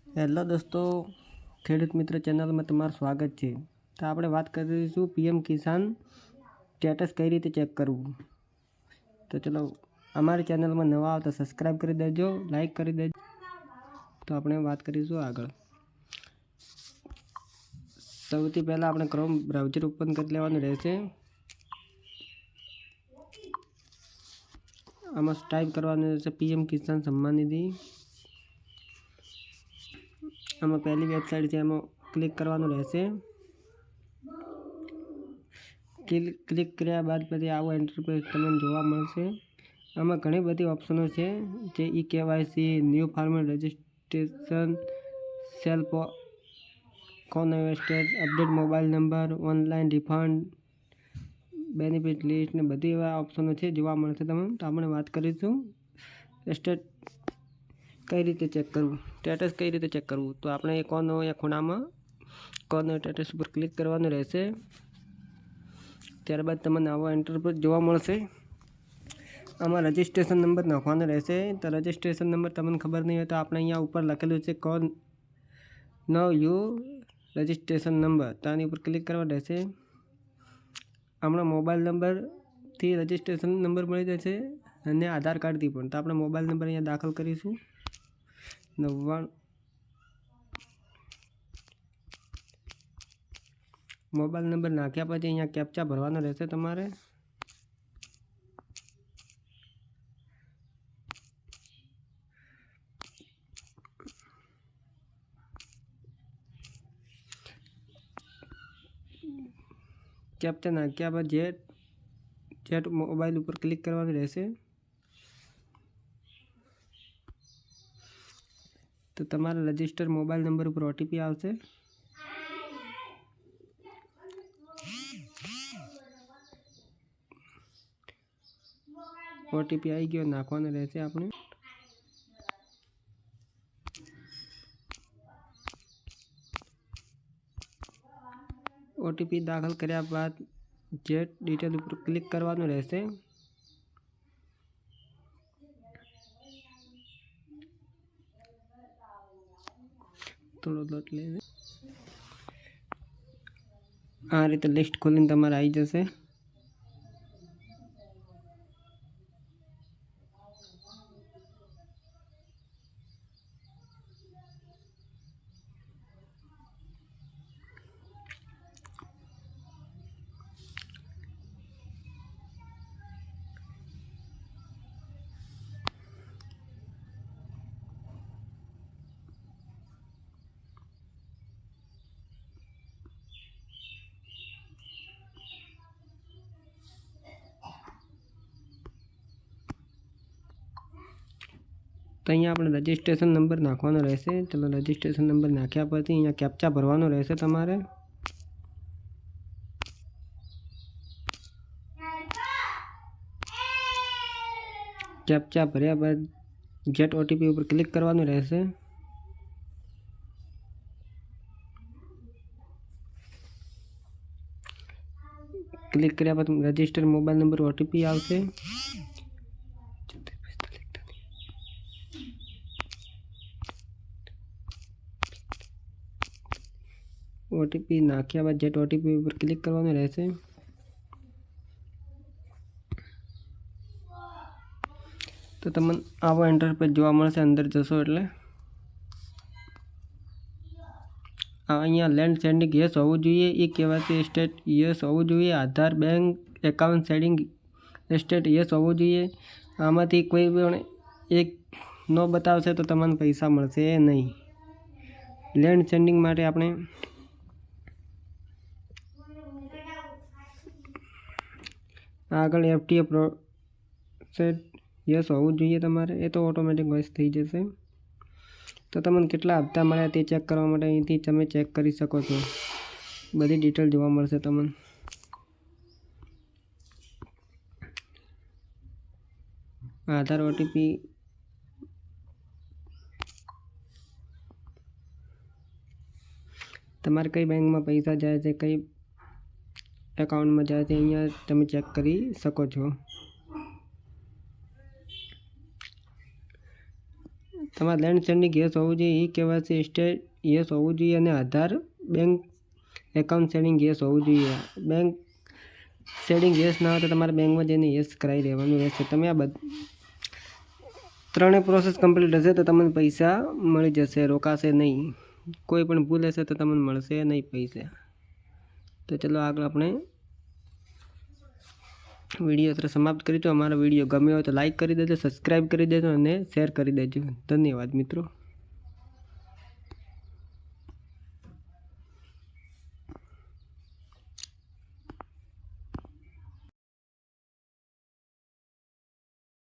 Hello દોસ્તો, ખેડૂત મિત્ર ચેનલમાં તમારું સ્વાગત છે। તો આપણે વાત કરીશું પીએમ કિસાન સ્ટેટસ કઈ રીતે ચેક કરવું। તો ચલો, અમારી ચેનલમાં નવા આવો તો સબસ્ક્રાઈબ કરી દેજો, લાઈક કરી દેજો। તો આપણે વાત કરીશું આગળ। સૌથી પહેલાં આપણે ક્રોમ બ્રાઉઝર ઓપન કરી લેવાનું રહેશે। આમાં ટાઈપ કરવાનું રહેશે પીએમ કિસાન સન્માન નિધિ। આમાં પહેલી વેબસાઇટ છે, એમાં ક્લિક કરવાનું રહેશે। ક્લિક કર્યા બાદ પછી આવો ઇન્ટરફેસ તમને જોવા મળશે। આમાં ઘણી બધી ઓપ્શનો છે, જે KYC, new farmer registration, self કોન્વેસ્ટેડ, update mobile number, online refund, benefit list ને બધી એવા ઓપ્શનો છે જોવા મળશે તમને। તો આપણે વાત કરીશું સ્ટેટ કઈ રીતે ચેક કરવું, સ્ટેટસ કઈ રીતે ચેક કરવું। તો આપણે એ કોર્નર या ખૂણામાં કોર્નર સ્ટેટસ ઉપર ક્લિક કરવાનું રહેશે। ત્યારબાદ તમને આવો ઇન્ટરફેસ જોવા મળશે। આમાં રજિસ્ટ્રેશન નંબર નાખવાનો રહેશે। તો રજિસ્ટ્રેશન નંબર તમને ખબર નહીં હોય તો આપણે અહીંયા ઉપર લખેલું છે કોન નો યુ રજિસ્ટ્રેશન નંબર, તો આની ઉપર ક્લિક કરવા રહેશે। હમણાં મોબાઈલ નંબરથી રજિસ્ટ્રેશન નંબર મળી જશે અને આધાર કાર્ડથી પણ। તો આપણે મોબાઈલ નંબર અહીંયા દાખલ કરીશું 99। મોબાઈલ નંબર નાખ્યા પછી અહીંયા કેપ્ચા ભરવાનો રહેશે તમારે। કેપ્ચા નાખ્યા બાદ જેટ મોબાઈલ ઉપર ક્લિક કરવાનું રહેશે। તો તમારા રજિસ્ટર મોબાઈલ નંબર ઉપર ઓટીપી આવશે। ઓટીપી આવી ગયો, નાખવાનો રહેશે આપણે। ઓટીપી દાખલ કર્યા બાદ જેટ ડિટેલ ઉપર ક્લિક કરવાનું રહેશે। થોડો લોટ લઈને આ રીતે લિસ્ટ ખોલીને તમારે આવી જશે। તો અહીંયા આપણે રજિસ્ટ્રેશન નંબર નાખવાનો રહેશે। ચલો, રજિસ્ટ્રેશન નંબર નાખ્યા પછી અહીંયા કેપ્ચા ભરવાનો રહેશે તમારે। કેપ્ચા ભર્યા બાદ જેટ ઓટીપી ઉપર ક્લિક કરવાનું રહેશે। ક્લિક કર્યા બાદ રજિસ્ટર મોબાઈલ નંબર ઓટીપી આવશે। ઓટીપી નાખ્યા બાદ જેટ ઓટીપી ઉપર ક્લિક કરવાનું રહેશે। તો તમને આવો ઇન્ટરફેસ જોવા મળશે અંદર જશો એટલે। અહીંયા લેન્ડ સેન્ડિંગ યસ હોવું જોઈએ, એ કેવાયસી સ્ટેટ યસ હોવું જોઈએ, Aadhaar bank account setting state yes હોવું જોઈએ। આમાંથી કોઈ પણ એક નો બતાવશે તો તમને પૈસા મળશે નહીં। લેન્ડ સેન્ડિંગ માટે આપણે આગળ એફટીએ પ્રોસેસ યસ હોવું જોઈએ તમારે, એ તો ઓટોમેટિક વોઇસ થઈ જશે। તો તમને કેટલા હપ્તા મળ્યા તે ચેક કરવા માટે અહીંથી તમે ચેક કરી શકો છો, બધી ડિટેલ જોવા મળશે તમને। આધાર ઓટીપી તમારે કઈ બેંકમાં પૈસા જાય છે, કઈ એકાઉન્ટમાં જાય છે, અહીંયા તમે ચેક કરી શકો છો। તમારે લેન્ડ સેન્ડિંગ યસ હોવું જોઈએ, ઈ કેવાયસી સ્ટેટ યસ હોવું જોઈએ અને આધાર બેંક એકાઉન્ટ સેટિંગ યસ હોવું જોઈએ. બેંક સેટિંગ યસ ના હોય તો તમારે બેંકમાં જઈને યસ કરાવી દેવાનું રહેશે. તમે આ ત્રણેય પ્રોસેસ કમ્પ્લીટ હશે તો તમને પૈસા મળી જશે, રોકાશે નહીં. કોઈ પણ ભૂલ હશે તો તમને મળશે નહીં પૈસા. તો ચલો આગળ આપણે વિડીયો અત્યારે સમાપ્ત કરીશું. અમારો વિડીયો ગમ્યો હોય તો લાઈક કરી દેજો, સબસ્ક્રાઈબ કરી દેજો અને શેર કરી દેજો. ધન્યવાદ મિત્રો.